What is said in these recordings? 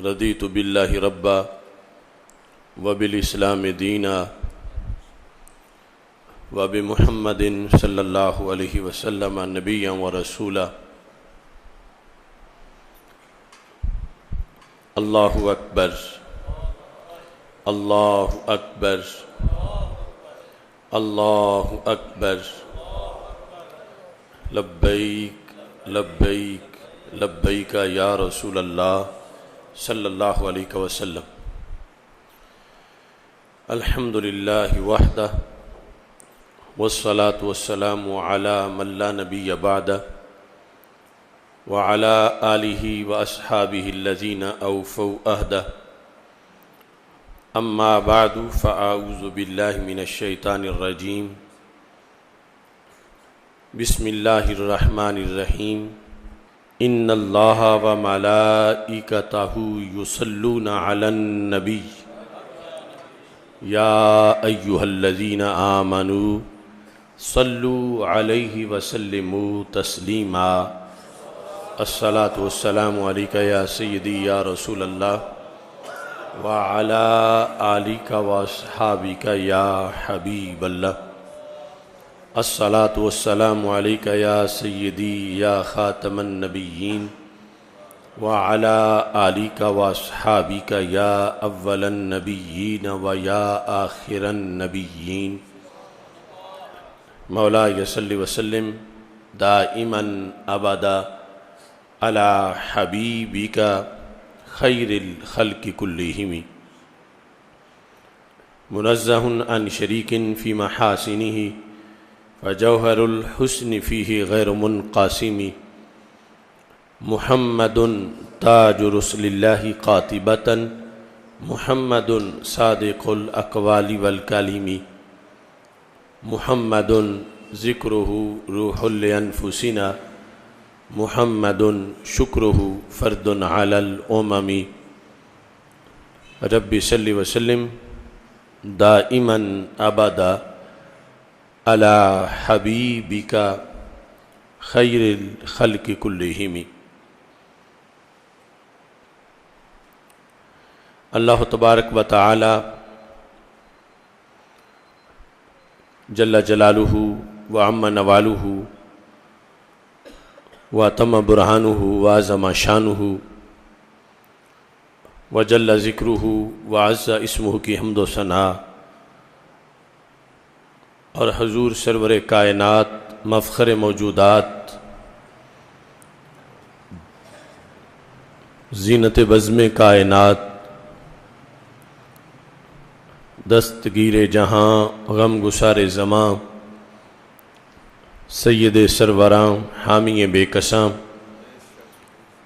رضیت باللہ ربا وبالاسلام دینا وبمحمد صلی اللہ علیہ وسلم نبیا ورسولا۔ اللہ اکبر اللہ اکبر اللہ اکبر، لبیک لبیک لبیک یا رسول اللہ صلی اللہ علیہ وسلم۔ الحمدللہ وحدہ والصلاة والسلام علی من لا نبی بعدہ وعلی آلہ واصحابہ الذین اوفوا عہدہ، اما بعد فاعوذ باللہ من الشیطان الرجیم، بسم اللہ الرحمن الرحیم۔ ان اللہ وملائکتہ یصلون علی النبی یا ایہا الذین آمنوا صلوا علیہ وسلموا تسلیما۔ الصلاۃ والسلام علیک یا سیدی یا رسول اللہ وعلی آلک واصحابک یا حبیب اللہ۔ الصلاۃ والسلام علیک یا سیدی یا خاتم النبیین وعلی آلک واصحابک یا اول النبیین و یا آخر النبیین۔ مولاي صل وسلم دائما ابدا على حبيبك خير الخلق كلهم، منزه عن شريك في محاسنه فجوهر الحسن فيه غير منقاسم، محمد تاج رسل الله قاطبة، محمد صادق الأقوال والكلم، محمد ذکرہ روح لانفسنا، محمد شکرہ فرد علی الامم۔ رب صل وسلم دائما ابدا علی حبیبک خیر الخلق کلہم۔ اللہ تبارک و تعالی جل جلالہ وعم نوالہ وتم برہانہ وعظم شانہ وجل ذکرہ وعز اسمہ کی حمد و ثناء، اور حضور سرور کائنات مفخر موجودات زینت بزم کائنات دستگیر جہاں غم گسار زماں سید سروراں حامی بے کساں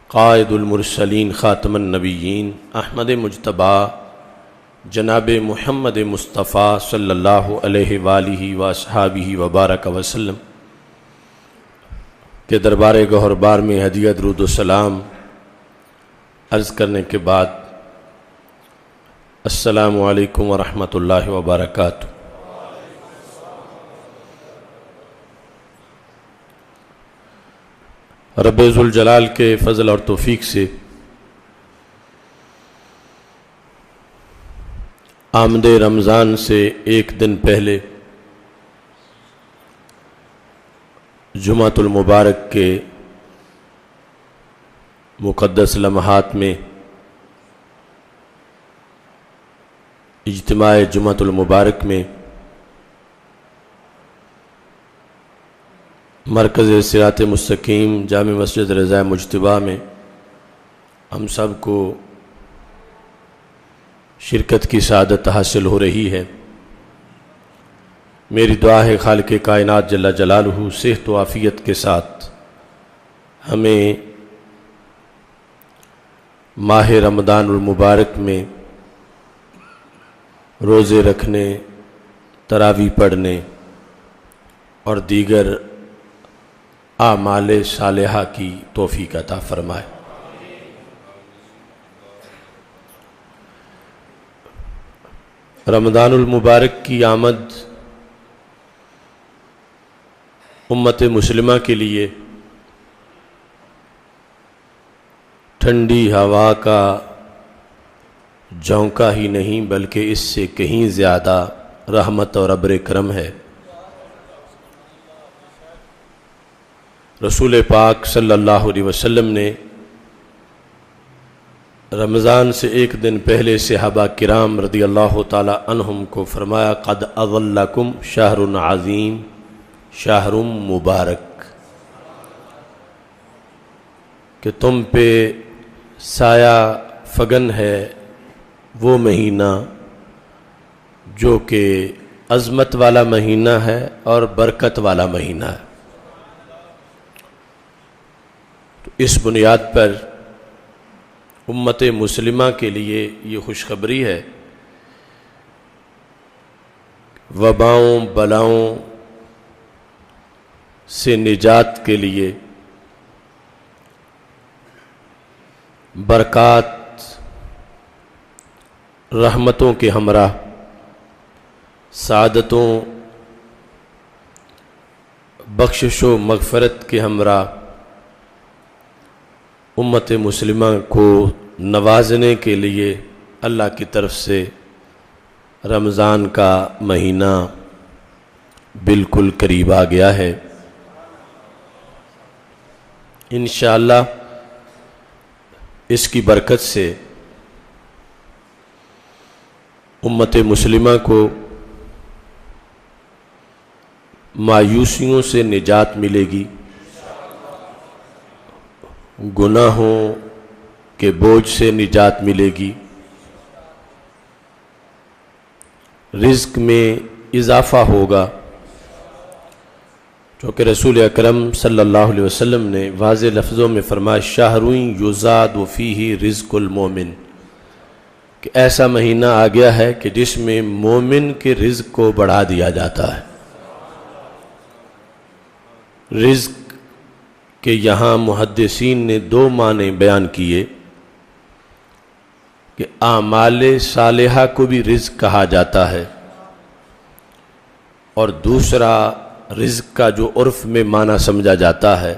قائد المرسلین خاتم النبیین احمد مجتبیٰ جناب محمد مصطفیٰ صلی اللہ علیہ وآلہ واصحابہ وبارک وسلم کے دربار گوہر بار میں ہدیہ درود و سلام عرض کرنے کے بعد السلام علیکم ورحمۃ اللہ وبرکاتہ۔ رب ذوالجلال کے فضل اور توفیق سے آمد رمضان سے ایک دن پہلے جمعۃ المبارک کے مقدس لمحات میں اجتماع جمعۃ المبارک میں مرکز صراط مستقیم جامع مسجد رضا مجتبیٰ میں ہم سب کو شرکت کی سعادت حاصل ہو رہی ہے۔ میری دعا ہے خالق کائنات جل جلالہ صحت و عافیت کے ساتھ ہمیں ماہ رمضان المبارک میں روزے رکھنے، تراویح پڑھنے اور دیگر اعمال صالحہ کی توفیق عطا فرمائے۔ رمضان المبارک کی آمد امت مسلمہ کے لیے ٹھنڈی ہوا کا جھونکا ہی نہیں بلکہ اس سے کہیں زیادہ رحمت اور ابر کرم ہے۔ رسول پاک صلی اللہ علیہ وسلم نے رمضان سے ایک دن پہلے صحابہ کرام رضی اللہ تعالی عنہم کو فرمایا قد اظلکم شہر عظیم شہر مبارک، کہ تم پہ سایہ فگن ہے وہ مہینہ جو کہ عظمت والا مہینہ ہے اور برکت والا مہینہ ہے۔ تو اس بنیاد پر امت مسلمہ کے لیے یہ خوشخبری ہے، وباؤں بلاؤں سے نجات کے لیے، برکات رحمتوں کے ہمراہ، سعادتوں بخشش و مغفرت کے ہمراہ امت مسلمہ کو نوازنے کے لیے اللہ کی طرف سے رمضان کا مہینہ بالکل قریب آ گیا ہے۔ انشاءاللہ اس کی برکت سے امت مسلمہ کو مایوسیوں سے نجات ملے گی، گناہوں کے بوجھ سے نجات ملے گی، رزق میں اضافہ ہوگا، چونکہ رسول اکرم صلی اللہ علیہ وسلم نے واضح لفظوں میں فرمایا شہر یزاد فیہ رزق المومن، کہ ایسا مہینہ آ گیا ہے کہ جس میں مومن کے رزق کو بڑھا دیا جاتا ہے۔ رزق کہ یہاں محدثین نے دو معنی بیان کیے، کہ اعمال صالحہ کو بھی رزق کہا جاتا ہے، اور دوسرا رزق کا جو عرف میں معنی سمجھا جاتا ہے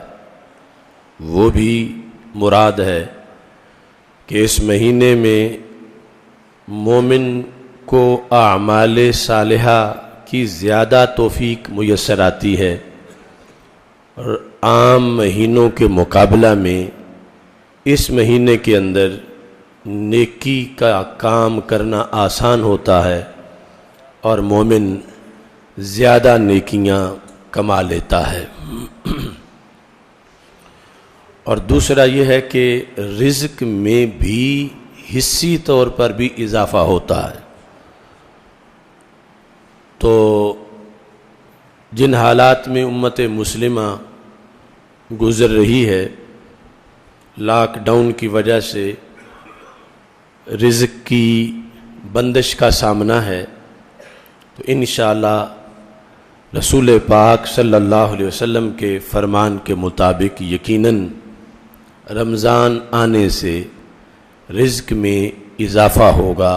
وہ بھی مراد ہے کہ اس مہینے میں مومن کو اعمال صالحہ کی زیادہ توفیق میسر آتی ہے، اور عام مہینوں کے مقابلہ میں اس مہینے کے اندر نیکی کا کام کرنا آسان ہوتا ہے اور مومن زیادہ نیکیاں کما لیتا ہے۔ اور دوسرا یہ ہے کہ رزق میں بھی حصی طور پر بھی اضافہ ہوتا ہے۔ تو جن حالات میں امت مسلمہ گزر رہی ہے، لاک ڈاؤن کی وجہ سے رزق کی بندش کا سامنا ہے، تو انشاءاللہ رسول پاک صلی اللہ علیہ وسلم کے فرمان کے مطابق یقیناً رمضان آنے سے رزق میں اضافہ ہوگا،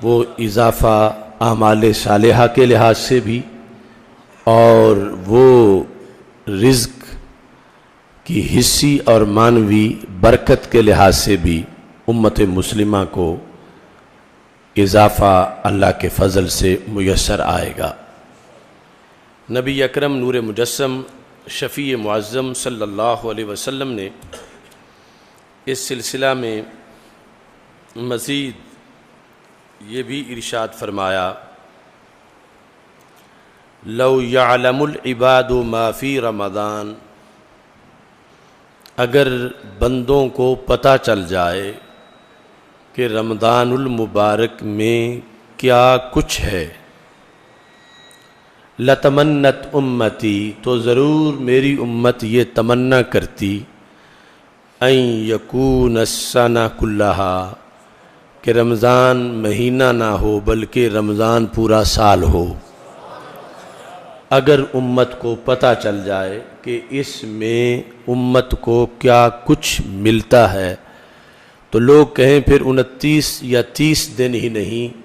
وہ اضافہ اعمال صالحہ کے لحاظ سے بھی اور وہ رزق کی حصی اور معنوی برکت کے لحاظ سے بھی امت مسلمہ کو اضافہ اللہ کے فضل سے میسر آئے گا۔ نبی اکرم نور مجسم شفیع معظم صلی اللہ علیہ وسلم نے اس سلسلہ میں مزید یہ بھی ارشاد فرمایا لو یعلم العباد ما فی رمضان، اگر بندوں کو پتہ چل جائے کہ رمضان المبارک میں کیا کچھ ہے، لتمنت امتی، تو ضرور میری امت یہ تمنا کرتی، ان یکون السنہ کلہا، کہ رمضان مہینہ نہ ہو بلکہ رمضان پورا سال ہو۔ اگر امت کو پتہ چل جائے کہ اس میں امت کو کیا کچھ ملتا ہے، تو لوگ کہیں پھر 29 یا 30 دن ہی نہیں،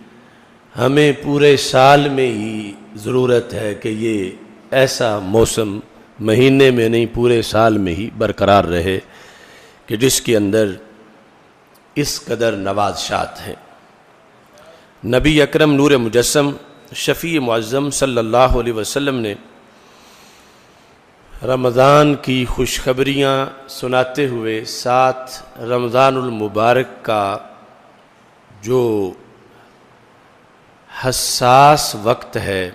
ہمیں پورے سال میں ہی ضرورت ہے کہ یہ ایسا موسم مہینے میں نہیں پورے سال میں ہی برقرار رہے کہ جس کے اندر اس قدر نوازشات ہیں۔ نبی اکرم نور مجسم شفیع معظم صلی اللہ علیہ وسلم نے رمضان کی خوشخبریاں سناتے ہوئے ساتھ رمضان المبارک کا جو حساس وقت ہے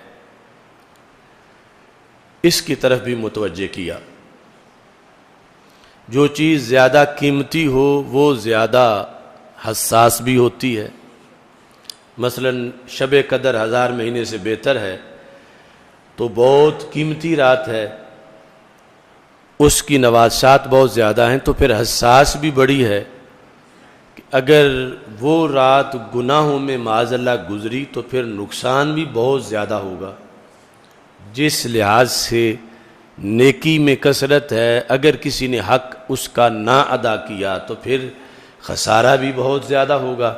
اس کی طرف بھی متوجہ کیا۔ جو چیز زیادہ قیمتی ہو وہ زیادہ حساس بھی ہوتی ہے۔ مثلا شب قدر 1000 مہینے سے بہتر ہے تو بہت قیمتی رات ہے، اس کی نوازشات بہت زیادہ ہیں، تو پھر حساس بھی بڑی ہے کہ اگر وہ رات گناہوں میں معاذ اللہ گزری تو پھر نقصان بھی بہت زیادہ ہوگا۔ جس لحاظ سے نیکی میں کثرت ہے، اگر کسی نے حق اس کا نہ ادا کیا تو پھر خسارہ بھی بہت زیادہ ہوگا۔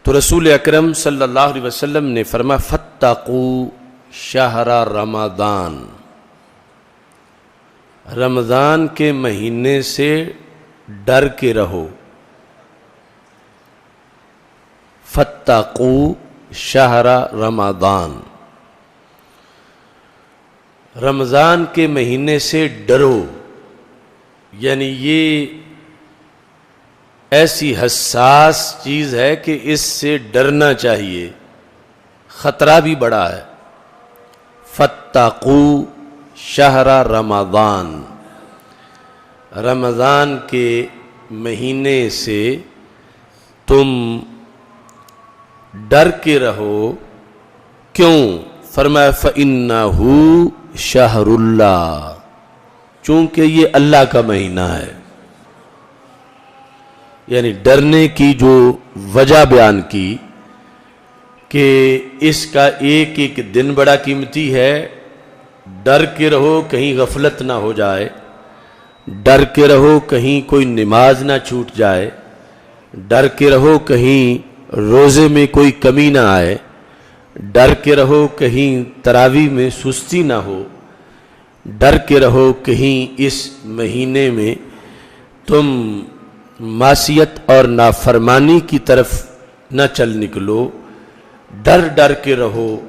تو رسول اکرم صلی اللہ علیہ وسلم نے فرمایا فاتقوا شہر رمضان، رمضان کے مہینے سے ڈر کے رہو۔ فاتقوا شہر رمضان، رمضان کے مہینے سے ڈرو، یعنی یہ ایسی حساس چیز ہے کہ اس سے ڈرنا چاہیے، خطرہ بھی بڑا ہے۔ فاتقوا شہر رمضان، رمضان کے مہینے سے تم ڈر کے رہو۔ کیوں؟ فرمایا فَإِنَّهُ شہر اللہ، چونکہ یہ اللہ کا مہینہ ہے۔ یعنی ڈرنے کی جو وجہ بیان کی کہ اس کا ایک ایک دن بڑا قیمتی ہے، ڈر کے رہو کہیں غفلت نہ ہو جائے، ڈر کے رہو کہیں کوئی نماز نہ چھوٹ جائے، ڈر کے رہو کہیں روزے میں کوئی کمی نہ آئے، ڈر کے رہو کہیں تراویح میں سستی نہ ہو، ڈر کے رہو کہیں اس مہینے میں تم معصیت اور نافرمانی کی طرف نہ چل نکلو، ڈر ڈر کے رہو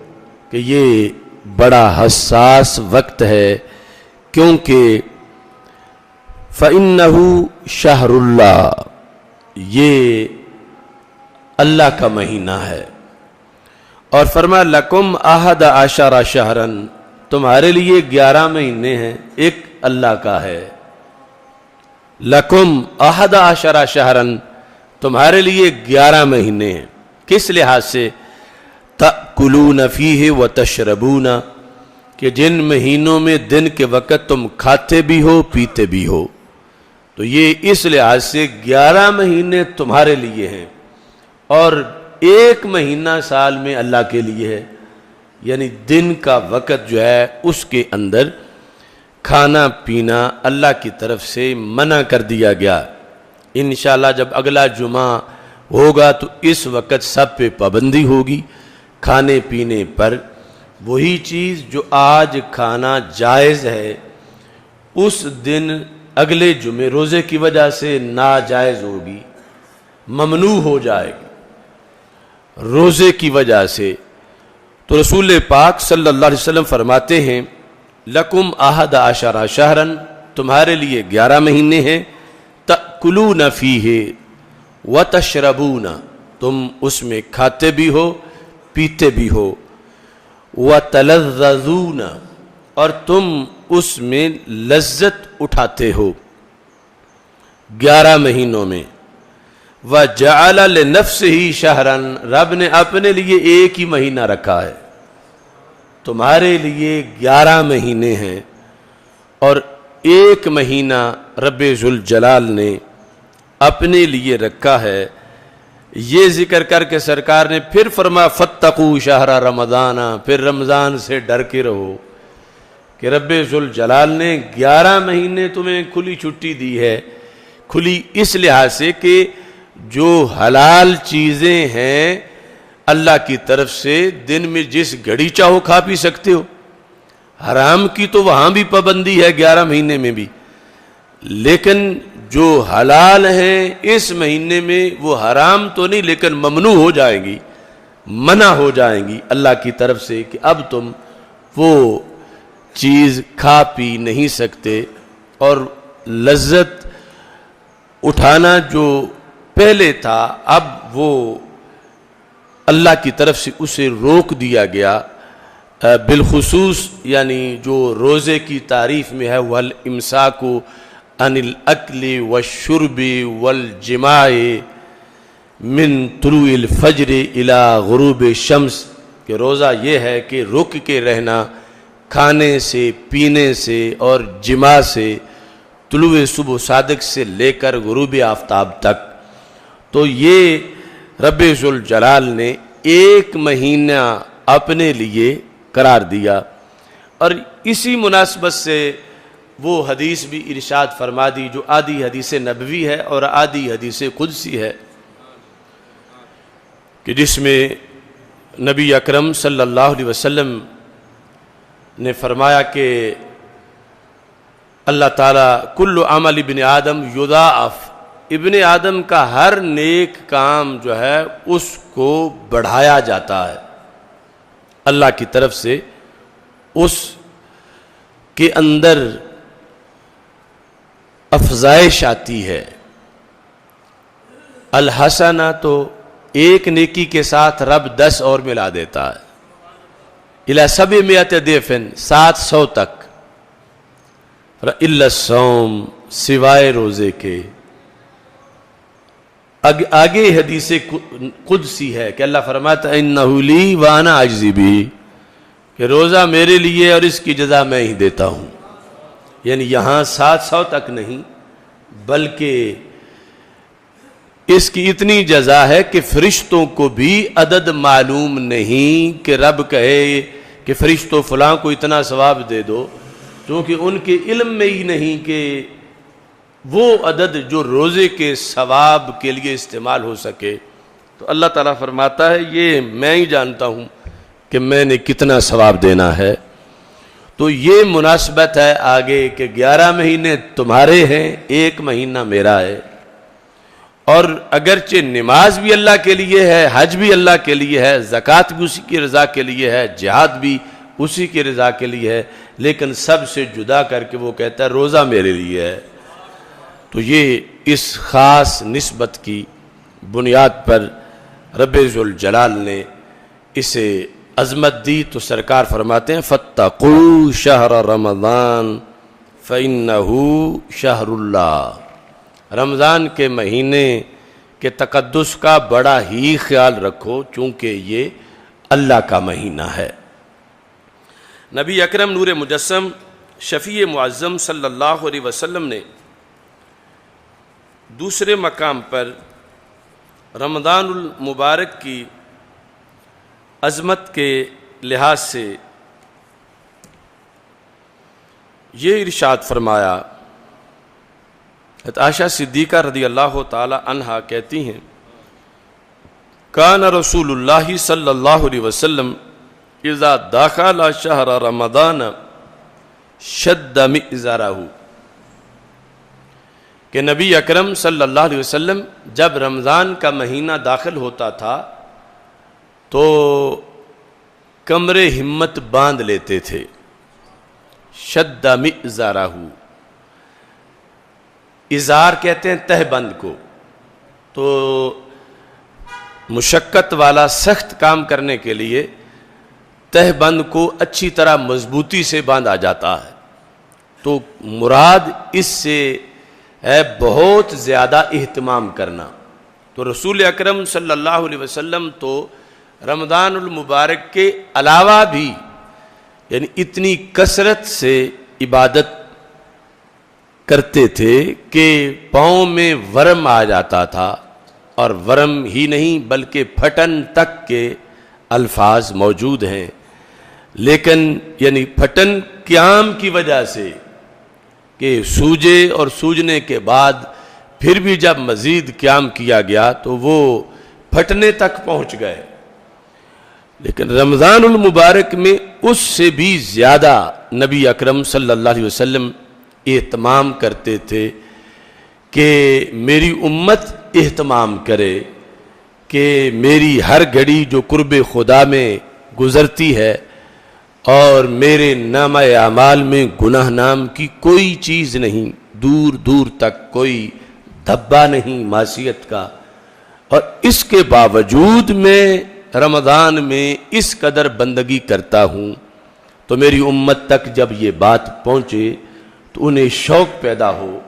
کہ یہ بڑا حساس وقت ہے، کیونکہ فَإِنَّهُ شَهْرُ اللَّهِ، یہ اللہ کا مہینہ ہے۔ اور فرمایا لَكُمْ أَحَدَ عَشَرَ شَهْرًا، تمہارے لیے 11 مہینے ہیں، ایک اللہ کا ہے۔ لَكُمْ أَحَدَ عَشَرَ شَهْرًا، تمہارے لیے 11 مہینے ہیں۔ کس لحاظ سے؟ تَأْكُلُونَ فِيهِ وَتَشْرَبُونَ، کہ جن مہینوں میں دن کے وقت تم کھاتے بھی ہو پیتے بھی ہو، تو یہ اس لحاظ سے 11 مہینے تمہارے لیے ہیں، اور ایک مہینہ سال میں اللہ کے لیے ہے۔ یعنی دن کا وقت جو ہے اس کے اندر کھانا پینا اللہ کی طرف سے منع کر دیا گیا۔ انشاءاللہ جب اگلا جمعہ ہوگا تو اس وقت سب پہ پابندی ہوگی کھانے پینے پر۔ وہی چیز جو آج کھانا جائز ہے اس دن اگلے جمعے روزے کی وجہ سے ناجائز ہوگی، ممنوع ہو جائے گی روزے کی وجہ سے۔ تو رسول پاک صلی اللہ علیہ وسلم فرماتے ہیں لَكُمْ أَحَدَ عَشَرَ شَهْرًا، تمہارے لیے 11 مہینے ہیں، تَأْكُلُونَ فِيهِ وَتَشْرَبُونَ، تم اس میں کھاتے بھی ہو پیتے بھی ہو، وَتَلَذَّذُونَ، اور تم اس میں لذت اٹھاتے ہو 11 مہینوں میں۔ وَجَعَلَ لِنَفْسِهِ شَهْرًا، رب نے اپنے لیے ایک ہی مہینہ رکھا ہے، تمہارے لیے 11 مہینے ہیں، اور ایک مہینہ رب ذوالجلال نے اپنے لیے رکھا ہے۔ یہ ذکر کر کے سرکار نے پھر فرمایا فاتقوا شہر رمضان، پھر رمضان سے ڈر کے رہو کہ رب ذوالجلال نے 11 مہینے تمہیں کھلی چھٹی دی ہے۔ کھلی اس لحاظ سے کہ جو حلال چیزیں ہیں اللہ کی طرف سے دن میں جس گھڑی چاہو کھا پی سکتے ہو، حرام کی تو وہاں بھی پابندی ہے 11 مہینے میں بھی، لیکن جو حلال ہیں اس مہینے میں وہ حرام تو نہیں لیکن ممنوع ہو جائیں گی، منع ہو جائیں گی اللہ کی طرف سے کہ اب تم وہ چیز کھا پی نہیں سکتے، اور لذت اٹھانا جو پہلے تھا اب وہ اللہ کی طرف سے اسے روک دیا گیا۔ بالخصوص یعنی جو روزے کی تعریف میں ہے وَالْإِمْسَاكُ عَنِ الْأَكْلِ وَالشُّرْبِ وَالْجِمَاعِ مِنْ طُلُوعِ الْفَجْرِ إِلَى غُرُوبِ الشَّمْسِ، کہ روزہ یہ ہے کہ رک کے رہنا کھانے سے، پینے سے اور جماع سے طلوع صبح صادق سے لے کر غروب آفتاب تک۔ تو یہ رب ذوالجلال نے ایک مہینہ اپنے لیے قرار دیا، اور اسی مناسبت سے وہ حدیث بھی ارشاد فرما دی جو آدھی حدیث نبوی ہے اور آدھی حدیث قدسی ہے، کہ جس میں نبی اکرم صلی اللہ علیہ وسلم نے فرمایا کہ اللہ تعالیٰ کل عمل ابن آدم یضاعف، ابن آدم کا ہر نیک کام جو ہے اس کو بڑھایا جاتا ہے اللہ کی طرف سے، اس کے اندر افزائش آتی ہے۔ الحسنہ تو ایک نیکی کے ساتھ رب 10 اور ملا دیتا ہے، الی 700 ضعفٍ 700 تک، الا الصوم سوائے روزے کے۔ آگے حدیث قدسی ہے کہ اللہ فرماتا ہے انہ لی وانا اجزی بہ، کہ روزہ میرے لیے اور اس کی جزا میں ہی دیتا ہوں۔ یعنی یہاں 700 تک نہیں بلکہ اس کی اتنی جزا ہے کہ فرشتوں کو بھی عدد معلوم نہیں کہ رب کہے کہ فرشتوں فلاں کو اتنا ثواب دے دو، کیونکہ ان کے علم میں ہی نہیں کہ وہ عدد جو روزے کے ثواب کے لیے استعمال ہو سکے۔ تو اللہ تعالیٰ فرماتا ہے یہ میں ہی جانتا ہوں کہ میں نے کتنا ثواب دینا ہے۔ تو یہ مناسبت ہے آگے کہ 11 مہینے تمہارے ہیں، ایک مہینہ میرا ہے، اور اگرچہ نماز بھی اللہ کے لیے ہے، حج بھی اللہ کے لیے ہے، زکوٰۃ بھی اسی کی رضا کے لیے ہے، جہاد بھی اسی کی رضا کے لیے ہے، لیکن سب سے جدا کر کے وہ کہتا ہے روزہ میرے لیے ہے۔ تو یہ اس خاص نسبت کی بنیاد پر رب ذوالجلال نے اسے عظمت دی، تو سرکار فرماتے ہیں فاتقوا شہر رمضان فإنہ شہر اللہ، رمضان کے مہینے کے تقدس کا بڑا ہی خیال رکھو چونکہ یہ اللہ کا مہینہ ہے۔ نبی اکرم نور مجسم شفیع معظم صلی اللہ علیہ وسلم نے دوسرے مقام پر رمضان المبارک کی عظمت کے لحاظ سے یہ ارشاد فرمایا، عائشہ صدیقہ رضی اللہ تعالی عنہا کہتی ہیں کان رسول اللہ صلی اللہ علیہ وسلم اذا دخل شہر رمضان شد مئزرہ، کہ نبی اکرم صلی اللہ علیہ وسلم جب رمضان کا مہینہ داخل ہوتا تھا تو کمر ہمت باندھ لیتے تھے، شد مئزرہ، ازار کہتے ہیں تہ بند کو، تو مشقت والا سخت کام کرنے کے لیے تہ بند کو اچھی طرح مضبوطی سے باندھا جاتا ہے۔ تو مراد اس سے ہے بہت زیادہ اہتمام کرنا۔ تو رسول اکرم صلی اللہ علیہ وسلم تو رمضان المبارک کے علاوہ بھی یعنی اتنی کثرت سے عبادت کرتے تھے کہ پاؤں میں ورم آ جاتا تھا، اور ورم ہی نہیں بلکہ پھٹن تک کے الفاظ موجود ہیں، لیکن یعنی پھٹن قیام کی وجہ سے کہ سوجے اور سوجنے کے بعد پھر بھی جب مزید قیام کیا گیا تو وہ پھٹنے تک پہنچ گئے، لیکن رمضان المبارک میں اس سے بھی زیادہ نبی اکرم صلی اللہ علیہ وسلم اہتمام کرتے تھے کہ میری امت اہتمام کرے کہ میری ہر گھڑی جو قرب خدا میں گزرتی ہے اور میرے نامہ اعمال میں گناہ نام کی کوئی چیز نہیں، دور دور تک کوئی دھبا نہیں معصیت کا، اور اس کے باوجود میں رمضان میں اس قدر بندگی کرتا ہوں، تو میری امت تک جب یہ بات پہنچے تو انہیں شوق پیدا ہو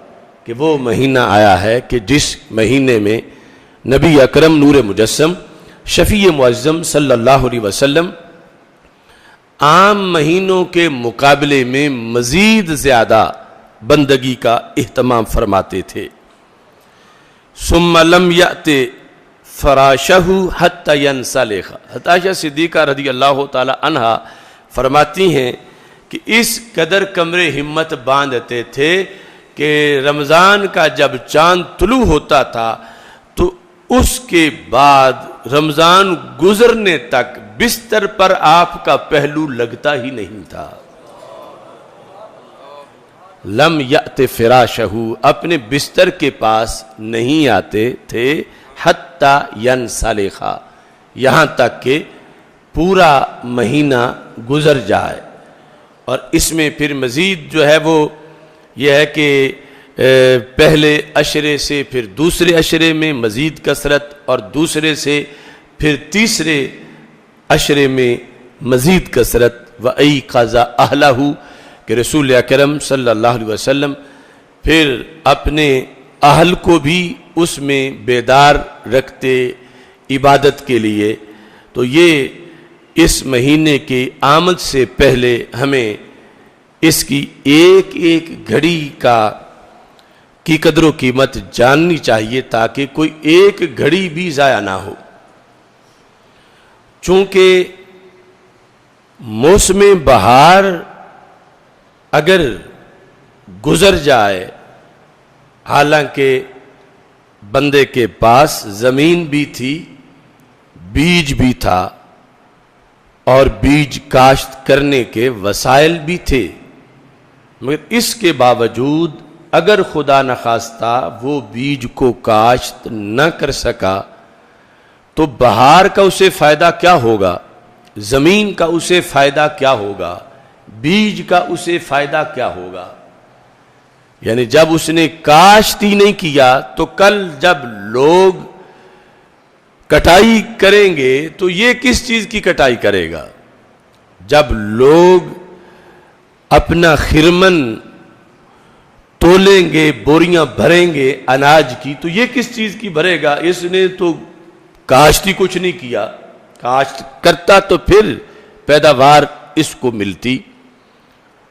کہ وہ مہینہ آیا ہے کہ جس مہینے میں نبی اکرم نور مجسم شفیع معظم صلی اللہ علیہ وسلم عام مہینوں کے مقابلے میں مزید زیادہ بندگی کا اہتمام فرماتے تھے۔ ثم لم یأت فراشہ حتی ینسلخ، عائشہ صدیقہ رضی اللہ تعالی عنہا فرماتی ہیں کہ اس قدر کمرے ہمت باندھتے تھے کہ رمضان کا جب چاند طلوع ہوتا تھا تو اس کے بعد رمضان گزرنے تک بستر پر آپ کا پہلو لگتا ہی نہیں تھا۔ لم یأت فراشہ، اپنے بستر کے پاس نہیں آتے تھے، حتی ینسلخ، یہاں تک کہ پورا مہینہ گزر جائے۔ اور اس میں پھر مزید جو ہے وہ یہ ہے کہ پہلے عشرے سے پھر دوسرے عشرے میں مزید کثرت، اور دوسرے سے پھر تیسرے عشرے میں مزید کثرت۔ وَأَيْقَظَ أَهْلَهُ، کہ رسول اکرم صلی اللہ علیہ وسلم پھر اپنے اہل کو بھی اس میں بیدار رکھتے عبادت کے لیے۔ تو یہ اس مہینے کے آمد سے پہلے ہمیں اس کی ایک ایک گھڑی کی قدر و قیمت جاننی چاہیے تاکہ کوئی ایک گھڑی بھی ضائع نہ ہو۔ چونکہ موسم بہار اگر گزر جائے، حالانکہ بندے کے پاس زمین بھی تھی، بیج بھی تھا، اور بیج کاشت کرنے کے وسائل بھی تھے، مگر اس کے باوجود اگر خدا نخواستہ وہ بیج کو کاشت نہ کر سکا تو بہار کا اسے فائدہ کیا ہوگا، زمین کا اسے فائدہ کیا ہوگا، بیج کا اسے فائدہ کیا ہوگا۔ یعنی جب اس نے کاشت ہی نہیں کیا تو کل جب لوگ کٹائی کریں گے تو یہ کس چیز کی کٹائی کرے گا؟ جب لوگ اپنا خرمن تولیں گے، بوریاں بھریں گے اناج کی، تو یہ کس چیز کی بھرے گا؟ اس نے تو کاشت ہی کچھ نہیں کیا، کاشت کرتا تو پھر پیداوار اس کو ملتی۔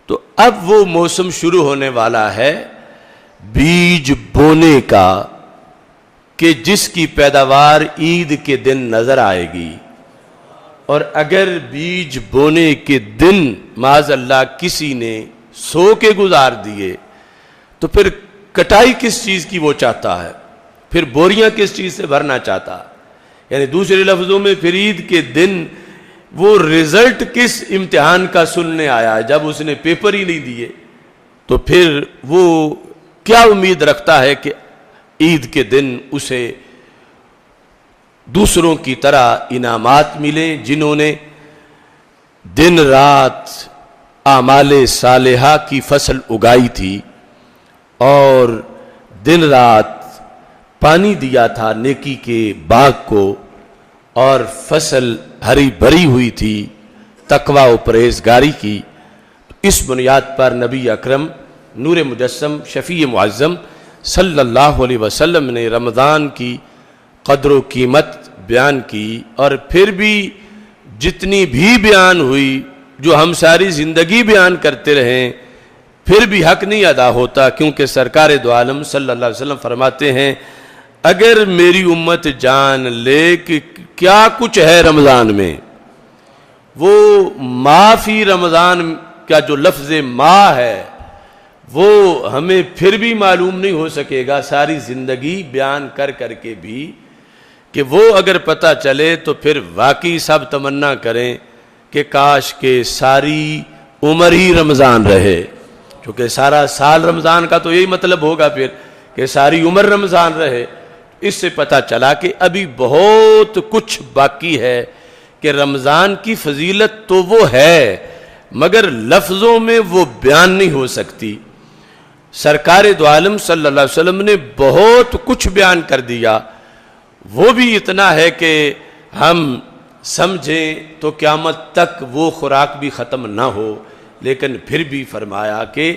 تو اب وہ موسم شروع ہونے والا ہے بیج بونے کا، کہ جس کی پیداوار عید کے دن نظر آئے گی، اور اگر بیج بونے کے دن معاذ اللہ کسی نے سو کے گزار دیے تو پھر کٹائی کس چیز کی وہ چاہتا ہے، پھر بوریاں کس چیز سے بھرنا چاہتا ہے؟ یعنی دوسرے لفظوں میں پھر عید کے دن وہ رزلٹ کس امتحان کا سننے آیا ہے؟ جب اس نے پیپر ہی نہیں دیے تو پھر وہ کیا امید رکھتا ہے کہ عید کے دن اسے دوسروں کی طرح انعامات ملیں جنہوں نے دن رات اعمال صالحہ کی فصل اگائی تھی اور دن رات پانی دیا تھا نیکی کے باغ کو، اور فصل ہری بھری ہوئی تھی تقوی و پرہیزگاری کی۔ اس بنیاد پر نبی اکرم نور مجسم شفیع معظم صلی اللہ علیہ وسلم نے رمضان کی قدر و قیمت بیان کی، اور پھر بھی جتنی بھی بیان ہوئی، جو ہم ساری زندگی بیان کرتے رہیں، پھر بھی حق نہیں ادا ہوتا، کیونکہ سرکار دو عالم صلی اللہ علیہ وسلم فرماتے ہیں اگر میری امت جان لے کہ کیا کچھ ہے رمضان میں، وہ ما فی رمضان کا جو لفظ ما ہے وہ ہمیں پھر بھی معلوم نہیں ہو سکے گا ساری زندگی بیان کر کر کے بھی، کہ وہ اگر پتہ چلے تو پھر واقعی سب تمنا کریں کہ کاش کہ ساری عمر ہی رمضان رہے، کیونکہ سارا سال رمضان کا تو یہی مطلب ہوگا پھر کہ ساری عمر رمضان رہے. اس سے پتہ چلا کہ ابھی بہت کچھ باقی ہے، کہ رمضان کی فضیلت تو وہ ہے مگر لفظوں میں وہ بیان نہیں ہو سکتی. سرکار دو عالم صلی اللہ علیہ وسلم نے بہت کچھ بیان کر دیا، وہ بھی اتنا ہے کہ ہم سمجھیں تو قیامت تک وہ خوراک بھی ختم نہ ہو. لیکن پھر بھی فرمایا کہ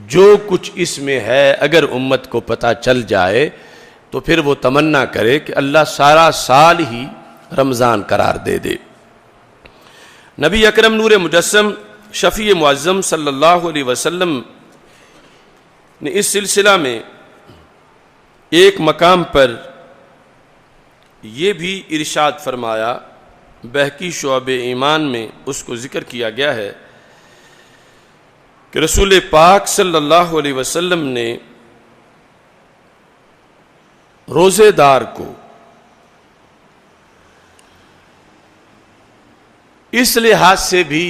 جو کچھ اس میں ہے اگر امت کو پتہ چل جائے تو پھر وہ تمنا کرے کہ اللہ سارا سال ہی رمضان قرار دے دے. نبی اکرم نور مجسم شفیع معظم صلی اللہ علیہ وسلم نے اس سلسلہ میں ایک مقام پر یہ بھی ارشاد فرمایا، بہقی شعب ایمان میں اس کو ذکر کیا گیا ہے کہ رسول پاک صلی اللہ علیہ وسلم نے روزے دار کو اس لحاظ سے بھی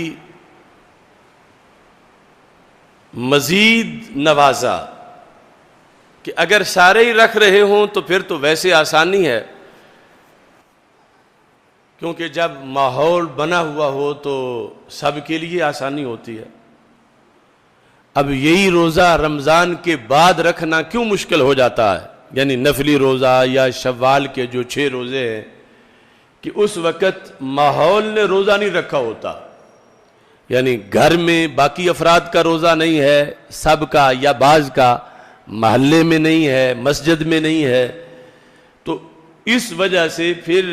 مزید نوازا کہ اگر سارے ہی رکھ رہے ہوں تو پھر تو ویسے آسانی ہے، کیونکہ جب ماحول بنا ہوا ہو تو سب کے لیے آسانی ہوتی ہے. اب یہی روزہ رمضان کے بعد رکھنا کیوں مشکل ہو جاتا ہے، یعنی نفلی روزہ یا شوال کے جو 6 روزے ہیں، کہ اس وقت ماحول نے روزہ نہیں رکھا ہوتا، یعنی گھر میں باقی افراد کا روزہ نہیں ہے سب کا، یا بعض کا محلے میں نہیں ہے، مسجد میں نہیں ہے، تو اس وجہ سے پھر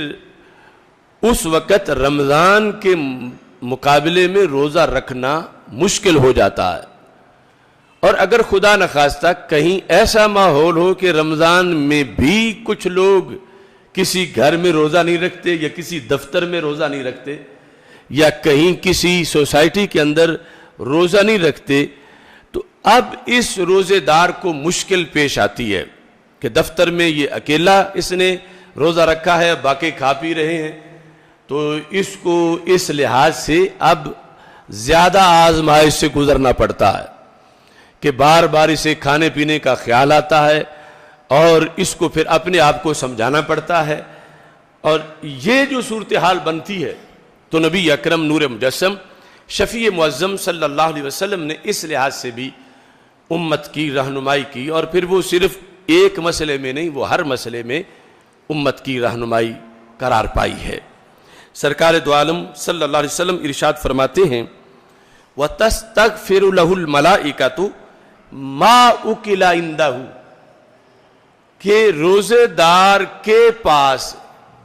اس وقت رمضان کے مقابلے میں روزہ رکھنا مشکل ہو جاتا ہے. اور اگر خدا نخواستہ کہیں ایسا ماحول ہو کہ رمضان میں بھی کچھ لوگ کسی گھر میں روزہ نہیں رکھتے یا کسی دفتر میں روزہ نہیں رکھتے یا کہیں کسی سوسائٹی کے اندر روزہ نہیں رکھتے، تو اب اس روزے دار کو مشکل پیش آتی ہے کہ دفتر میں یہ اکیلا اس نے روزہ رکھا ہے، باقی کھا پی رہے ہیں، تو اس کو اس لحاظ سے اب زیادہ آزمائش سے گزرنا پڑتا ہے کہ بار بار اسے کھانے پینے کا خیال آتا ہے اور اس کو پھر اپنے آپ کو سمجھانا پڑتا ہے. اور یہ جو صورتحال بنتی ہے تو نبی اکرم نور مجسم شفیع معظم صلی اللہ علیہ وسلم نے اس لحاظ سے بھی امت کی رہنمائی کی، اور پھر وہ صرف ایک مسئلے میں نہیں، وہ ہر مسئلے میں امت کی رہنمائی قرار پائی ہے. سرکار دو عالم صلی اللہ علیہ وسلم ارشاد فرماتے ہیں وَتَسْتَغْفِرُ لَهُ الْمَلَائِكَةُ مَا أُكِلَ عِنْدَهُ، کہ روزے دار کے پاس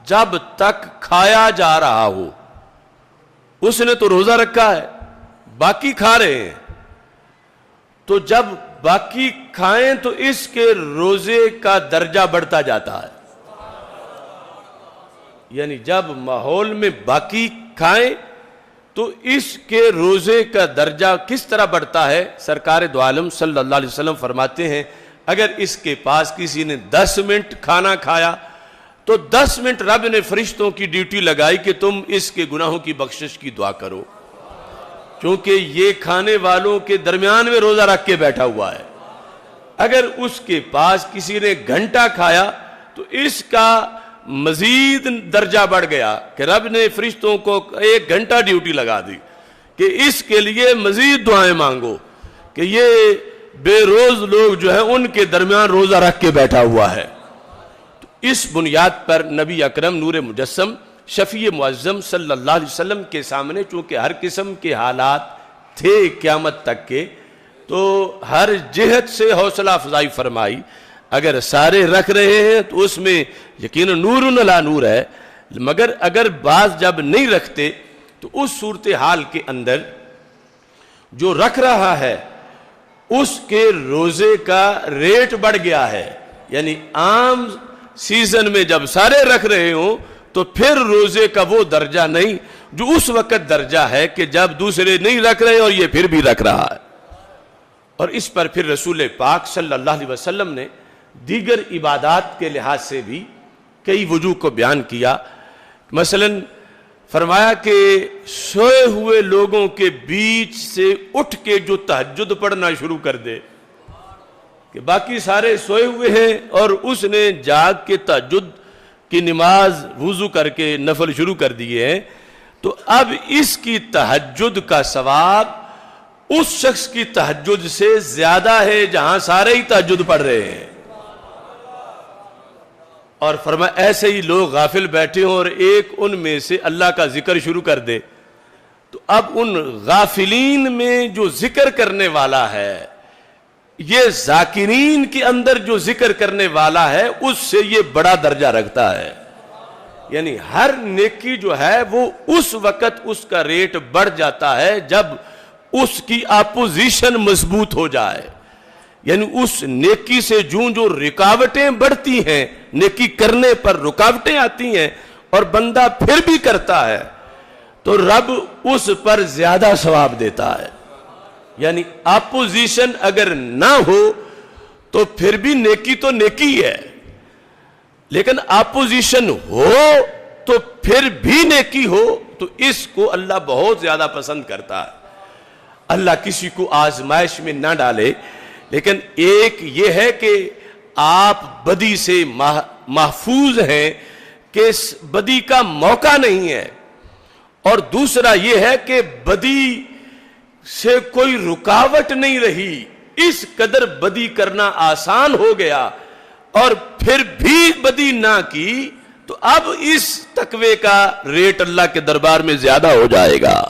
جب تک کھایا جا رہا ہو، اس نے تو روزہ رکھا ہے باقی کھا رہے ہیں، تو جب باقی کھائیں تو اس کے روزے کا درجہ بڑھتا جاتا ہے. یعنی جب ماحول میں باقی کھائیں تو اس کے روزے کا درجہ کس طرح بڑھتا ہے. سرکار دو عالم صلی اللہ علیہ وسلم فرماتے ہیں اگر اس کے پاس کسی نے 10 منٹ کھانا کھایا تو 10 منٹ رب نے فرشتوں کی ڈیوٹی لگائی کہ تم اس کے گناہوں کی بخشش کی دعا کرو، کیونکہ یہ کھانے والوں کے درمیان میں روزہ رکھ کے بیٹھا ہوا ہے. اگر اس کے پاس کسی نے گھنٹہ کھایا تو اس کا مزید درجہ بڑھ گیا کہ رب نے فرشتوں کو 1 گھنٹہ ڈیوٹی لگا دی کہ اس کے لیے مزید دعائیں مانگو، کہ یہ بے روز لوگ جو ہیں ان کے درمیان روزہ رکھ کے بیٹھا ہوا ہے. تو اس بنیاد پر نبی اکرم نور مجسم شفیع معظم صلی اللہ علیہ وسلم کے سامنے چونکہ ہر قسم کے حالات تھے قیامت تک کے، تو ہر جہت سے حوصلہ افزائی فرمائی. اگر سارے رکھ رہے ہیں تو اس میں یقیناً نور لا نور ہے، مگر اگر بعض جب نہیں رکھتے تو اس صورتحال کے اندر جو رکھ رہا ہے اس کے روزے کا ریٹ بڑھ گیا ہے. یعنی عام سیزن میں جب سارے رکھ رہے ہوں تو پھر روزے کا وہ درجہ نہیں جو اس وقت درجہ ہے کہ جب دوسرے نہیں رکھ رہے اور یہ پھر بھی رکھ رہا ہے. اور اس پر پھر رسول پاک صلی اللہ علیہ وسلم نے دیگر عبادات کے لحاظ سے بھی کئی وجوہ کو بیان کیا. مثلا فرمایا کہ سوئے ہوئے لوگوں کے بیچ سے اٹھ کے جو تہجد پڑھنا شروع کر دے، کہ باقی سارے سوئے ہوئے ہیں اور اس نے جاگ کے تہجد کی نماز وضو کر کے نفل شروع کر دیے ہیں، تو اب اس کی تہجد کا ثواب اس شخص کی تہجد سے زیادہ ہے جہاں سارے ہی تہجد پڑھ رہے ہیں۔ اور فرمایا ایسے ہی لوگ غافل بیٹھے ہوں اور ایک ان میں سے اللہ کا ذکر شروع کر دے، تو اب ان غافلین میں جو ذکر کرنے والا ہے، یہ ذاکرین کے اندر جو ذکر کرنے والا ہے اس سے یہ بڑا درجہ رکھتا ہے۔ یعنی ہر نیکی جو ہے وہ اس وقت اس کا ریٹ بڑھ جاتا ہے جب اس کی اپوزیشن مضبوط ہو جائے۔ یعنی اس نیکی سے جو رکاوٹیں بڑھتی ہیں، نیکی کرنے پر رکاوٹیں آتی ہیں اور بندہ پھر بھی کرتا ہے، تو رب اس پر زیادہ ثواب دیتا ہے۔ یعنی اپوزیشن اگر نہ ہو تو پھر بھی نیکی تو نیکی ہے، لیکن اپوزیشن ہو تو پھر بھی نیکی ہو تو اس کو اللہ بہت زیادہ پسند کرتا ہے۔ اللہ کسی کو آزمائش میں نہ ڈالے، لیکن ایک یہ ہے کہ آپ بدی سے محفوظ ہیں کہ بدی کا موقع نہیں ہے، اور دوسرا یہ ہے کہ بدی سے کوئی رکاوٹ نہیں رہی، اس قدر بدی کرنا آسان ہو گیا اور پھر بھی بدی نہ کی، تو اب اس تقوی کا ریٹ اللہ کے دربار میں زیادہ ہو جائے گا۔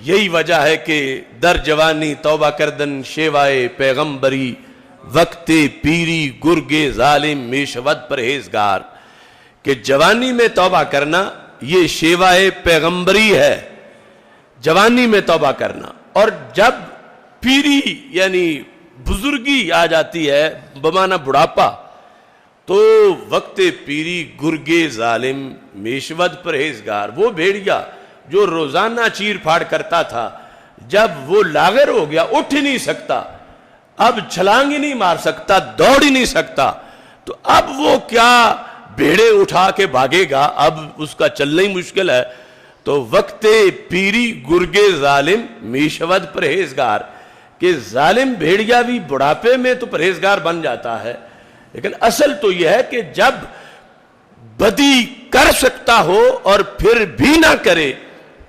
یہی وجہ ہے کہ در جوانی توبہ کردن شیوائے پیغمبری، وقت پیری گرگے ظالم میشود پرہیزگار، کہ جوانی میں توبہ کرنا یہ شیوائے پیغمبری ہے، جوانی میں توبہ کرنا، اور جب پیری یعنی بزرگی آ جاتی ہے بمعنی بڑھاپا، تو وقت پیری گرگے ظالم میشود پرہیزگار، وہ بھیڑیا جو روزانہ چیر پھاڑ کرتا تھا، جب وہ لاغر ہو گیا، اٹھ ہی نہیں سکتا، اب چھلانگ ہی نہیں مار سکتا، دوڑ ہی نہیں سکتا، تو اب وہ کیا بھیڑے اٹھا کے بھاگے گا، اب اس کا چلنا ہی مشکل ہے۔ تو وقت پیری گرگے ظالم میشود پرہیزگار، کہ ظالم بھیڑیا بھی بڑھاپے میں تو پرہیزگار بن جاتا ہے، لیکن اصل تو یہ ہے کہ جب بدی کر سکتا ہو اور پھر بھی نہ کرے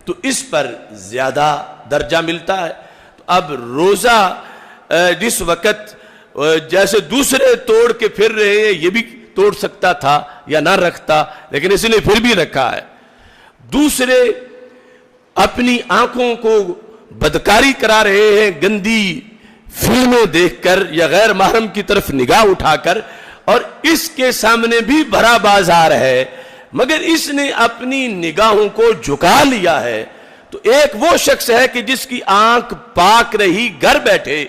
تو اس پر زیادہ درجہ ملتا ہے۔ تو اب روزہ جس وقت جیسے دوسرے توڑ کے پھر رہے ہیں، یہ بھی توڑ سکتا تھا یا نہ رکھتا، لیکن اس نے پھر بھی رکھا ہے۔ دوسرے اپنی آنکھوں کو بدکاری کرا رہے ہیں، گندی فلمیں دیکھ کر یا غیر محرم کی طرف نگاہ اٹھا کر، اور اس کے سامنے بھی بھرا بازار ہے، مگر اس نے اپنی نگاہوں کو جھکا لیا ہے۔ تو ایک وہ شخص ہے کہ جس کی آنکھ پاک رہی گھر بیٹھے،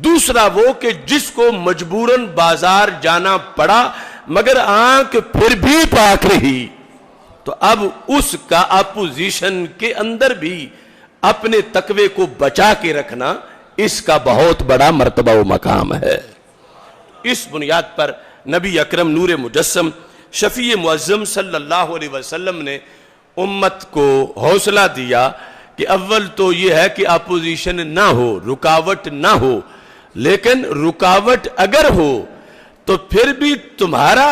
دوسرا وہ کہ جس کو مجبوراً بازار جانا پڑا مگر آنکھ پھر بھی پاک رہی۔ تو اب اس کا اپوزیشن کے اندر بھی اپنے تقوی کو بچا کے رکھنا اس کا بہت بڑا مرتبہ و مقام ہے۔ اس بنیاد پر نبی اکرم نور مجسم شفیع معظم صلی اللہ علیہ وسلم نے امت کو حوصلہ دیا کہ اول تو یہ ہے کہ اپوزیشن نہ ہو، رکاوٹ نہ ہو، لیکن رکاوٹ اگر ہو تو پھر بھی تمہارا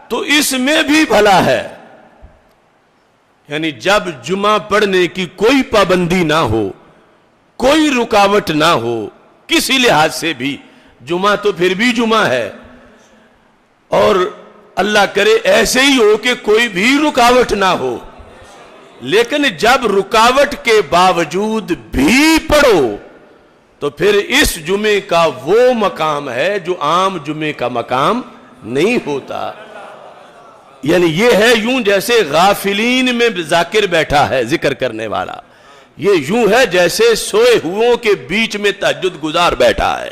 تو اس میں بھی بھلا ہے۔ یعنی جب جمعہ پڑھنے کی کوئی پابندی نہ ہو، کوئی رکاوٹ نہ ہو کسی لحاظ سے بھی، جمعہ تو پھر بھی جمعہ ہے، اور اللہ کرے ایسے ہی ہو کہ کوئی بھی رکاوٹ نہ ہو، لیکن جب رکاوٹ کے باوجود بھی پڑھو تو پھر اس جمعے کا وہ مقام ہے جو عام جمعے کا مقام نہیں ہوتا۔ یعنی یہ ہے یوں جیسے غافلین میں ذاکر بیٹھا ہے ذکر کرنے والا، یہ یوں ہے جیسے سوئے ہوئوں کے بیچ میں تہجد گزار بیٹھا ہے،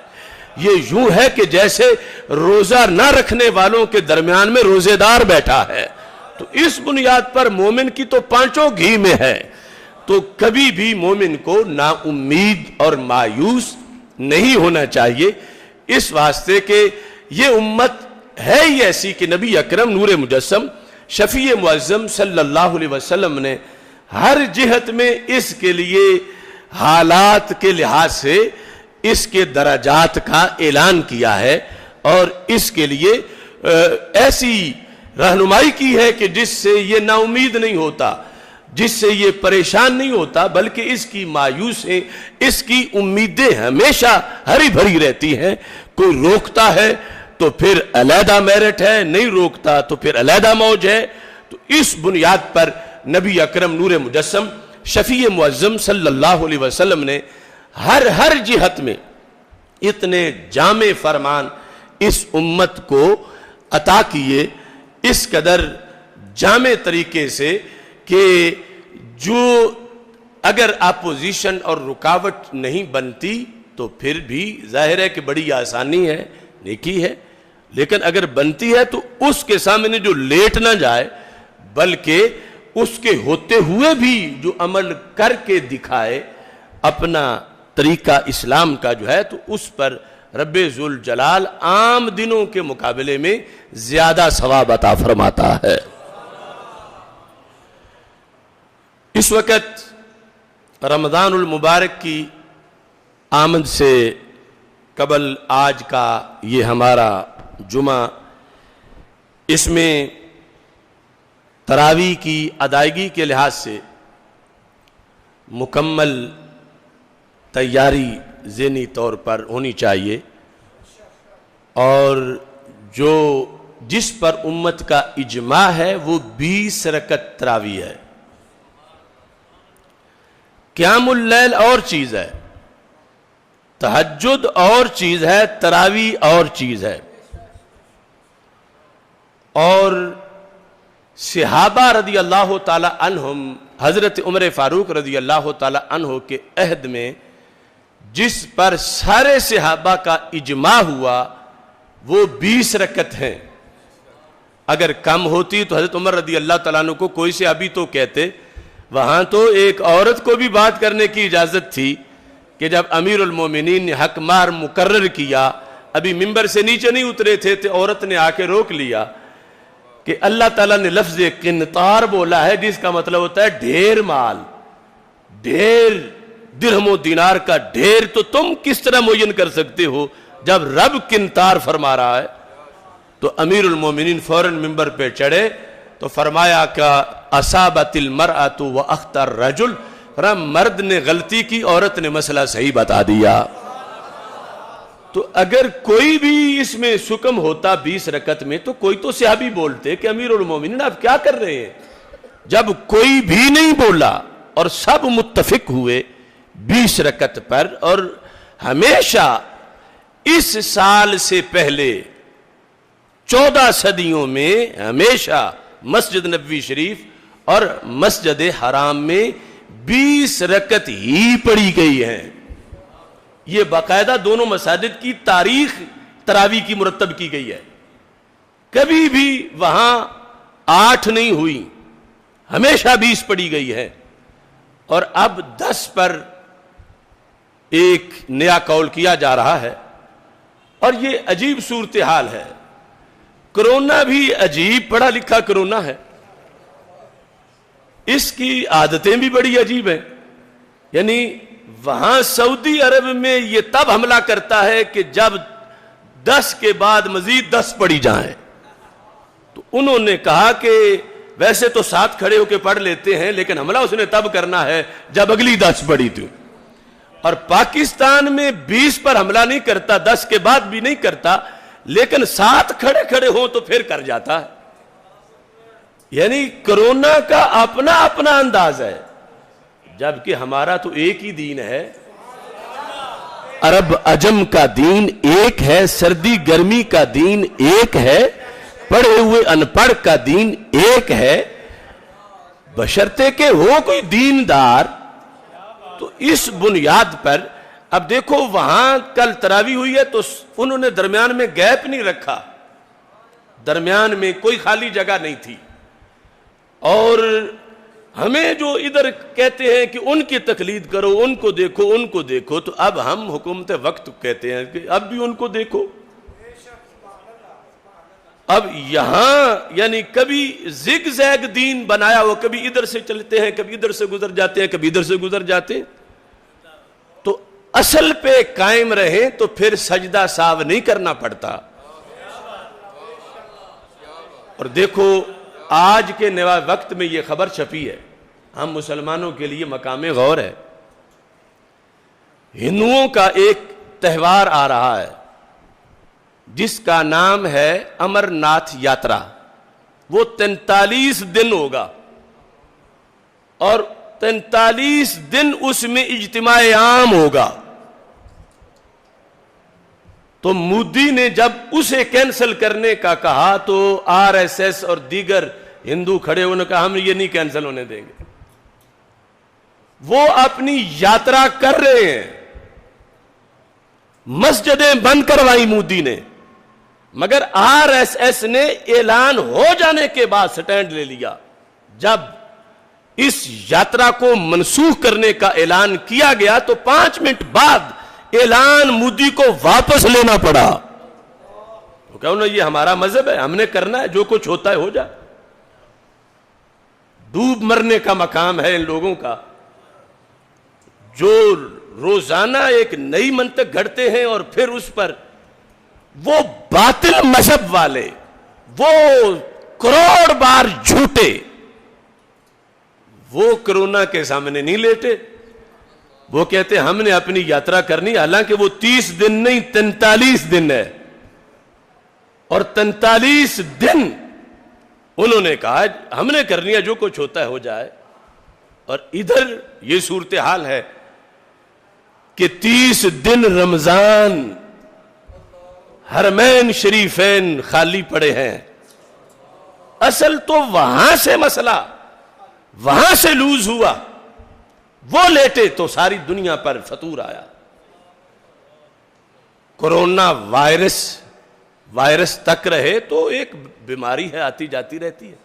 یہ یوں ہے کہ جیسے روزہ نہ رکھنے والوں کے درمیان میں روزے دار بیٹھا ہے۔ تو اس بنیاد پر مومن کی تو پانچوں گھی میں ہے، تو کبھی بھی مومن کو نا امید اور مایوس نہیں ہونا چاہیے، اس واسطے کہ یہ امت ہے ہی ایسی کہ نبی اکرم نور مجسم شفیع معظم صلی اللہ علیہ وسلم نے ہر جہت میں اس کے لیے حالات کے لحاظ سے اس کے درجات کا اعلان کیا ہے اور اس کے لیے ایسی رہنمائی کی ہے کہ جس سے یہ نا امید نہیں ہوتا، جس سے یہ پریشان نہیں ہوتا، بلکہ اس کی مایوسیں، اس کی امیدیں ہمیشہ ہری بھری رہتی ہیں۔ کوئی روکتا ہے تو پھر علیحدہ میرٹ ہے، نہیں روکتا تو پھر علیحدہ موج ہے۔ تو اس بنیاد پر نبی اکرم نور مجسم شفیع معظم صلی اللہ علیہ وسلم نے ہر جہت میں اتنے جامع فرمان اس امت کو عطا کیے، اس قدر جامع طریقے سے کہ جو اگر اپوزیشن اور رکاوٹ نہیں بنتی تو پھر بھی ظاہر ہے کہ بڑی آسانی ہے، نیکی ہے، لیکن اگر بنتی ہے تو اس کے سامنے جو لیٹ نہ جائے بلکہ اس کے ہوتے ہوئے بھی جو عمل کر کے دکھائے اپنا طریقہ اسلام کا جو ہے، تو اس پر رب ذوالجلال عام دنوں کے مقابلے میں زیادہ ثواب عطا فرماتا ہے۔ اس وقت رمضان المبارک کی آمد سے قبل آج کا یہ ہمارا جمعہ، اس میں تراویح کی ادائیگی کے لحاظ سے مکمل تیاری ذہنی طور پر ہونی چاہیے، اور جس پر امت کا اجماع ہے وہ 20 رکعت تراویح ہے۔ قیام اللیل اور چیز ہے، تہجد اور چیز ہے، تراویح اور چیز ہے۔ اور صحابہ رضی اللہ تعالی عنہم، حضرت عمر فاروق رضی اللہ تعالی عنہ کے عہد میں جس پر سارے صحابہ کا اجماع ہوا وہ 20 رکعت ہیں۔ اگر کم ہوتی تو حضرت عمر رضی اللہ تعالیٰ عنہ کو کوئی صحابی تو کہتے، وہاں تو ایک عورت کو بھی بات کرنے کی اجازت تھی کہ جب امیر المومنین نے حق مار مقرر کیا، ابھی ممبر سے نیچے نہیں اترے تھے تو عورت نے آ کے روک لیا کہ اللہ تعالیٰ نے لفظ قنطار بولا ہے جس کا مطلب ہوتا ہے ڈھیر مال، ڈھیر درہم و دینار کا ڈھیر، تو تم کس طرح معین کر سکتے ہو جب رب قنطار فرما رہا ہے؟ تو امیر المومنین فوراً ممبر پہ چڑھے تو فرمایا کہ اصابت المرأۃ واخطا الرجل، مرد نے غلطی کی، عورت نے مسئلہ صحیح بتا دیا۔ تو اگر کوئی بھی اس میں سکم ہوتا 20 رکعت میں تو کوئی تو صحابی بولتے کہ امیر المومنین آپ کیا کر رہے ہیں؟ جب کوئی بھی نہیں بولا اور سب متفق ہوئے 20 رکعت پر، اور ہمیشہ اس سال سے پہلے 14 صدیوں میں ہمیشہ مسجد نبوی شریف اور مسجد حرام میں 20 رکعت ہی پڑھی گئی ہیں۔ یہ باقاعدہ دونوں مساجد کی تاریخ تراویح کی مرتب کی گئی ہے، کبھی بھی وہاں 8 نہیں ہوئی، ہمیشہ 20 پڑھی گئی ہے۔ اور اب 10 پر ایک نیا قول کیا جا رہا ہے، اور یہ عجیب صورتحال ہے۔ کرونا بھی عجیب پڑھا لکھا کرونا ہے، اس کی عادتیں بھی بڑی عجیب ہیں۔ یعنی وہاں سعودی عرب میں یہ تب حملہ کرتا ہے کہ جب 10 کے بعد مزید 10 پڑھی جائیں، تو انہوں نے کہا کہ ویسے تو 7 کھڑے ہو کے پڑھ لیتے ہیں، لیکن حملہ اس نے تب کرنا ہے جب اگلی 10 پڑھی تھی۔ اور پاکستان میں 20 پر حملہ نہیں کرتا، 10 کے بعد بھی نہیں کرتا، لیکن 7 کھڑے کھڑے ہوں تو پھر کر جاتا ہے۔ یعنی کرونا کا اپنا اپنا انداز ہے، جبکہ ہمارا تو ایک ہی دین ہے۔ عرب عجم کا دین ایک ہے، سردی گرمی کا دین ایک ہے، پڑھے ہوئے ان پڑھ کا دین ایک ہے، بشرطے کہ ہو کوئی دیندار۔ تو اس بنیاد پر اب دیکھو وہاں کل تراویح ہوئی ہے تو انہوں نے درمیان میں گیپ نہیں رکھا، درمیان میں کوئی خالی جگہ نہیں تھی۔ اور ہمیں جو ادھر کہتے ہیں کہ ان کی تقلید کرو، ان کو دیکھو، ان کو دیکھو، تو اب ہم حکومت وقت کہتے ہیں کہ اب بھی ان کو دیکھو۔ اب یہاں یعنی کبھی زگ زیگ دین بنایا ہو، کبھی ادھر سے چلتے ہیں، کبھی ادھر سے گزر جاتے ہیں، کبھی ادھر سے گزر جاتے ہیں۔ تو اصل پہ قائم رہیں تو پھر سجدہ ساو نہیں کرنا پڑتا. اور دیکھو آج کے وقت میں یہ خبر چھپی ہے, ہم مسلمانوں کے لیے مقام غور ہے. ہندوؤں کا ایک تہوار آ رہا ہے جس کا نام ہے امر ناتھ یاترا. وہ 43 دن ہوگا اور 43 دن اس میں اجتماع عام ہوگا. تو مودی نے جب اسے کینسل کرنے کا کہا تو RSS اور دیگر ہندو کھڑے انہوں نے کہا ہم یہ نہیں کینسل ہونے دیں گے. وہ اپنی یاترا کر رہے ہیں, مسجدیں بند کروائی مودی نے, مگر RSS نے اعلان ہو جانے کے بعد سٹینڈ لے لیا. جب اس یاترا کو منسوخ کرنے کا اعلان کیا گیا تو 5 منٹ بعد اعلان مودی کو واپس لینا پڑا. تو کہو نا یہ ہمارا مذہب ہے, ہم نے کرنا ہے, جو کچھ ہوتا ہے ہو جائے. ڈوب مرنے کا مقام ہے ان لوگوں کا جو روزانہ ایک نئی منطق گھڑتے ہیں اور پھر اس پر وہ باطل مذہب والے, وہ کروڑ بار جھوٹے, وہ کرونا کے سامنے نہیں لیٹے. وہ کہتے ہم نے اپنی یاترا کرنی, حالانکہ وہ 30 دن نہیں 43 دن ہے. اور 43 دن انہوں نے کہا ہم نے کرنی ہے, جو کچھ ہوتا ہے ہو جائے. اور ادھر یہ صورتحال ہے کہ 30 دن رمضان حرمین شریفین خالی پڑے ہیں. اصل تو وہاں سے مسئلہ, وہاں سے لوز ہوا, وہ لیٹے تو ساری دنیا پر فطور آیا. کورونا وائرس تک رہے تو ایک بیماری ہے, آتی جاتی رہتی ہے,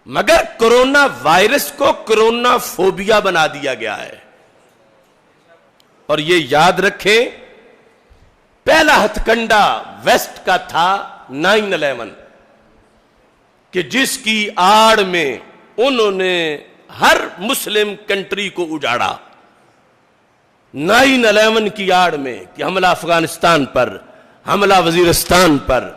مگر کورونا وائرس کو کورونا فوبیا بنا دیا گیا ہے. اور یہ یاد رکھیں پہلا ہتھ کنڈا ویسٹ کا تھا 9/11 کہ جس کی آڑ میں انہوں نے ہر مسلم کنٹری کو اجاڑا. 9/11 کی آڑ میں کہ حملہ افغانستان پر, حملہ وزیرستان پر,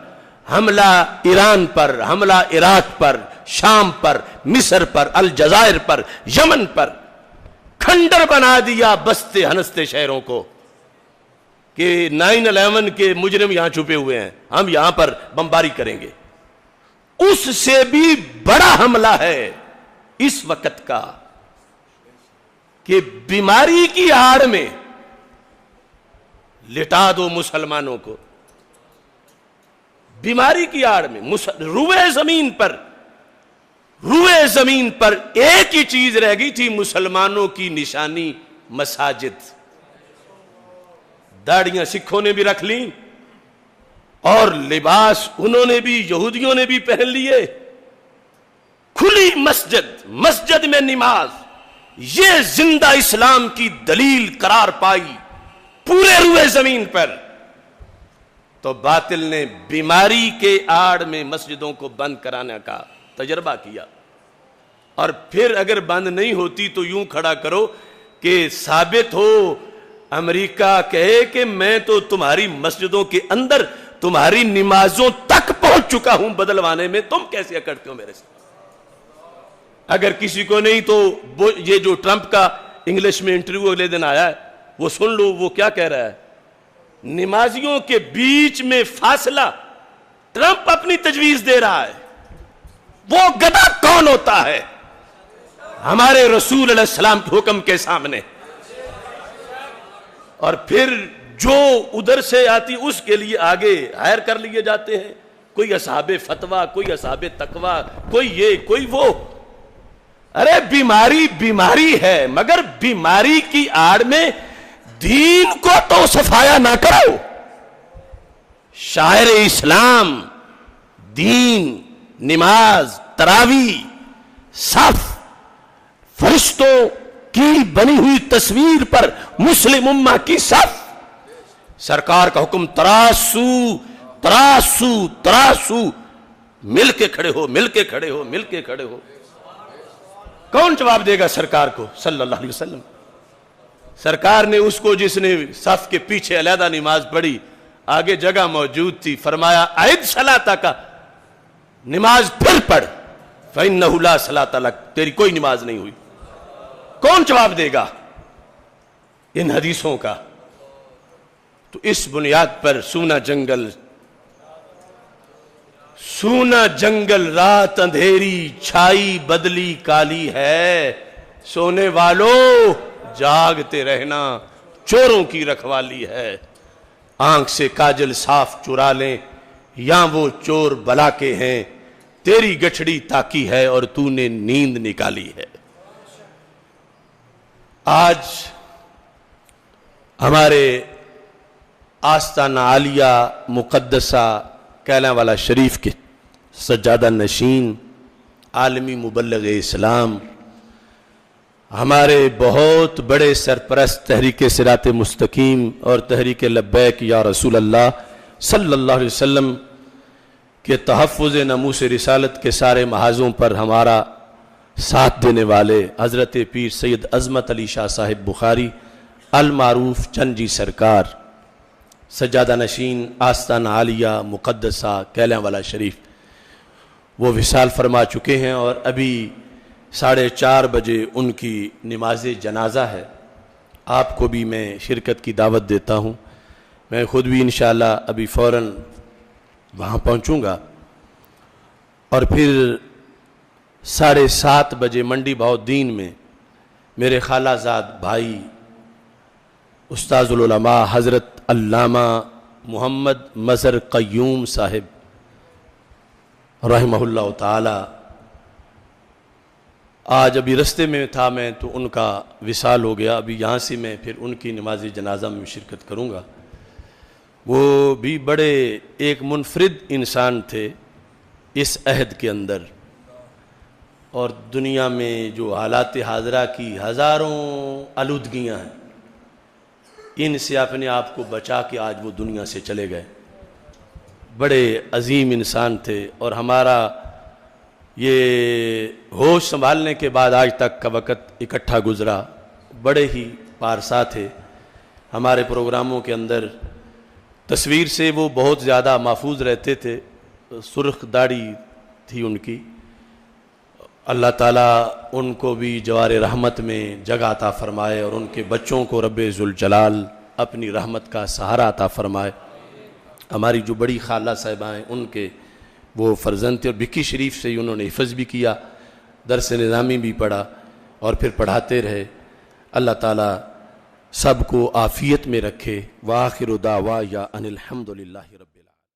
حملہ ایران پر, حملہ عراق پر, شام پر, مصر پر, الجزائر پر, یمن پر, کھنڈر بنا دیا بستے ہنستے شہروں کو کہ 9/11 کے مجرم یہاں چھپے ہوئے ہیں, ہم یہاں پر بمباری کریں گے. اس سے بھی بڑا حملہ ہے اس وقت کا کہ بیماری کی آڑ میں لٹا دو مسلمانوں کو. بیماری کی آڑ میں روئے زمین پر ایک ہی چیز رہ گئی تھی مسلمانوں کی نشانی, مساجد. داڑیاں سکھوں نے بھی رکھ لیں اور لباس انہوں نے بھی, یہودیوں نے بھی پہن لیے. کھلی مسجد میں نماز, یہ زندہ اسلام کی دلیل قرار پائی پورے روئے زمین پر. تو باطل نے بیماری کے آڑ میں مسجدوں کو بند کرانے کا تجربہ کیا. اور پھر اگر بند نہیں ہوتی تو یوں کھڑا کرو کہ ثابت ہو, امریکہ کہے کہ میں تو تمہاری مسجدوں کے اندر تمہاری نمازوں تک پہنچ چکا ہوں بدلوانے میں, تم کیسے اکڑتے ہو میرے سے. اگر کسی کو نہیں تو یہ جو ٹرمپ کا انگلش میں انٹرویو اگلے دن آیا ہے وہ سن لو. وہ کیا کہہ رہا ہے, نمازیوں کے بیچ میں فاصلہ ٹرمپ اپنی تجویز دے رہا ہے. وہ گدھا کون ہوتا ہے ہمارے رسول علیہ السلام کے حکم کے سامنے. اور پھر جو ادھر سے آتی اس کے لیے آگے ہائر کر لیے جاتے ہیں, کوئی اصحاب فتویٰ, کوئی اصحاب تقویٰ, کوئی یہ کوئی وہ. ارے بیماری ہے, مگر بیماری کی آڑ میں دین کو تو صفایا نہ کرو. شاعر اسلام دین, نماز, تراویح, صف, فرشتوں کی بنی ہوئی تصویر پر مسلم امہ کی صف, سرکار کا حکم تراسو تراسو تراسو, مل کے کھڑے ہو, مل کے کھڑے ہو, مل کے کھڑے ہو. کون جواب دے گا سرکار کو صلی اللہ علیہ وسلم؟ سرکار نے اس کو جس نے صف کے پیچھے علیحدہ نماز پڑھی آگے جگہ موجود تھی فرمایا اعد صلاتک نماز پھر پڑھ فإنہ لا صلاۃ لک تیری کوئی نماز نہیں ہوئی. کون جواب دے گا ان حدیثوں کا؟ تو اس بنیاد پر سونا جنگل رات اندھیری چھائی بدلی کالی ہے، سونے والوں جاگتے رہنا چوروں کی رکھوالی ہے. آنکھ سے کاجل صاف چرا لیں یا وہ چور بلا کے ہیں، تیری گٹھڑی تاکی ہے اور تو نے نیند نکالی ہے. آج ہمارے آستانہ عالیہ مقدسہ کیلاں والا شریف کے سجادہ نشین عالمی مبلغ اسلام ہمارے بہت بڑے سرپرست تحریک صراط مستقیم اور تحریک لبیک یا رسول اللہ صلی اللہ علیہ وسلم کے تحفظ ناموس رسالت کے سارے محاذوں پر ہمارا ساتھ دینے والے حضرت پیر سید عظمت علی شاہ صاحب بخاری المعروف چند جی سرکار سجادہ نشین آستانہ عالیہ مقدسہ کیلاں والا شریف وہ وصال فرما چکے ہیں اور ابھی 4:30 بجے ان کی نماز جنازہ ہے. آپ کو بھی میں شرکت کی دعوت دیتا ہوں. میں خود بھی انشاءاللہ ابھی فوراً وہاں پہنچوں گا اور پھر 7:30 بجے منڈی بہاؤالدین میں میرے خالہ زاد بھائی استاذ العلماء حضرت علامہ محمد مظہر قیوم صاحب رحمہ اللہ تعالی، آج ابھی رستے میں تھا میں تو ان کا وصال ہو گیا. ابھی یہاں سے میں پھر ان کی نماز جنازہ میں شرکت کروں گا. وہ بھی بڑے ایک منفرد انسان تھے اس عہد کے اندر، اور دنیا میں جو حالات حاضرہ کی ہزاروں آلودگیاں ہیں ان سے اپنے آپ کو بچا کے آج وہ دنیا سے چلے گئے. بڑے عظیم انسان تھے اور ہمارا یہ ہوش سنبھالنے کے بعد آج تک کا وقت اکٹھا گزرا. بڑے ہی پارسا تھے. ہمارے پروگراموں کے اندر تصویر سے وہ بہت زیادہ محفوظ رہتے تھے. سرخ داڑھی تھی ان کی. اللہ تعالیٰ ان کو بھی جوار رحمت میں جگہ عطا فرمائے اور ان کے بچوں کو رب ذوالجلال اپنی رحمت کا سہارا عطا فرمائے. ہماری جو بڑی خالہ صاحبہ ہیں ان کے وہ فرزند تھے اور بکی شریف سے ہی انہوں نے حفظ بھی کیا، درس نظامی بھی پڑھا اور پھر پڑھاتے رہے. اللہ تعالیٰ سب کو عافیت میں رکھے. وآخر دعوایا ان الحمد للہ رب